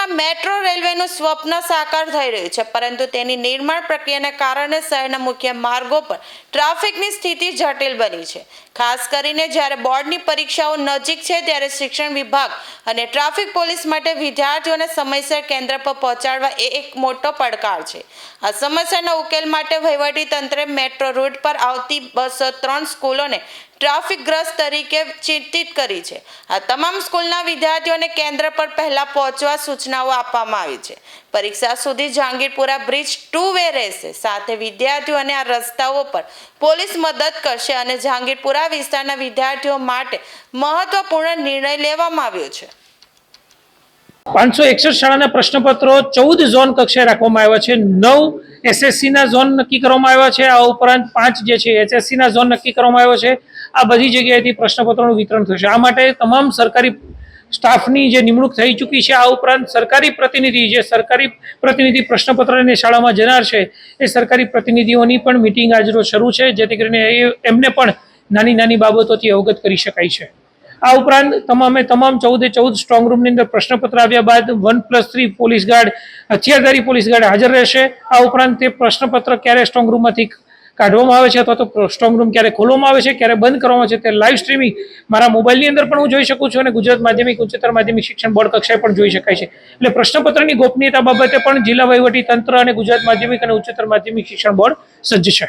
શહેરમાં મેટ્રો રેલવેનું સ્વપ્ન સાકાર થઈ રહ્યું છે, પરંતુ તેની નિર્માણ પ્રક્રિયાને કારણે શહેરના મુખ્ય માર્ગો પર ટ્રાફિકની સ્થિતિ જટિલ બની છે। ખાસ કરીને જ્યારે બોર્ડની પરીક્ષાઓ નજીક છે ત્યારે શિક્ષણ વિભાગ અને ટ્રાફિક પોલીસ માટે વિદ્યાર્થીઓને સમયસર કેન્દ્ર પર પહોંચાડવા એ એક મોટો પડકાર છે। આ સમસ્યાના ઉકેલ માટે વહીવટી તંત્રે મેટ્રો રૂટ પર આવતી 203 સ્કૂલોને ટ્રાફિકગ્રસ્ત તરીકે ચિહ્નિત કરી છે। આ તમામ સ્કૂલના વિદ્યાર્થીઓને કેન્દ્ર પર પહેલા પહોંચવા સૂચનાઓ આપવામાં આવી છે। પરીક્ષા સુધી જહાંગીરપુરા બ્રિજ 2 વે રહેશે, સાથે વિદ્યાર્થીઓને આ રસ્તાઓ પર પોલીસ મદદ કરશે અને જહાંગીરપુરા વિસ્તારના વિદ્યાર્થીઓ માટે મહત્વપૂર્ણ નિર્ણય લેવામાં આવ્યો છે। 561 શાળાના પ્રશ્નપત્રો 14 ઝોન કક્ષાએ રાખવામાં આવ્યા છે। 9 એસએસસી ના ઝોન નક્કી કરવામાં આવ્યા છે। આ ઉપરાંત 5 જે છે એચએસસી ના ઝોન નક્કી કરવામાં આવ્યો છે। આ બધી જગ્યાએથી પ્રશ્નપત્રોનું વિતરણ થશે। આ માટે તમામ સરકારી સ્ટાફની જે નિમણૂક થઈ ચૂકી છે। આ ઉપરાંત સરકારી પ્રતિનિધિ પ્રશ્નપત્ર લઈને શાળામાં જનાર છે એ સરકારી પ્રતિનિધિઓની પણ મિટિંગ આજરોજ શરૂ છે, જેથી કરીને એમને પણ નાની બાબતોથી અવગત કરી શકાય છે। આ ઉપરાંત તમામ 14 સ્ટ્રોંગ રૂમની અંદર પ્રશ્નપત્ર આવ્યા બાદ 1+3 પોલીસ ગાર્ડ, હથિયારધારી પોલીસ ગાર્ડ હાજર રહેશે। આ ઉપરાંત તે પ્રશ્નપત્ર ક્યારે સ્ટ્રોંગ રૂમમાંથી કાઢવામાં આવે છે અથવા તો સ્ટ્રોંગ રૂમ ક્યારે ખોલવામાં આવે છે, ક્યારે બંધ કરવામાં આવે છે, તે લાઈવ સ્ટ્રીમિંગ મારા મોબાઈલની અંદર પણ હું જોઈ શકું છું અને ગુજરાત માધ્યમિક ઉચ્ચતર માધ્યમિક શિક્ષણ બોર્ડ કક્ષાએ પણ જોઈ શકાય છે। એટલે પ્રશ્નપત્રની ગોપનીયતા બાબતે પણ જિલ્લા વહીવટી તંત્ર અને ગુજરાત માધ્યમિક અને ઉચ્ચતર માધ્યમિક શિક્ષણ બોર્ડ સજ્જ છે।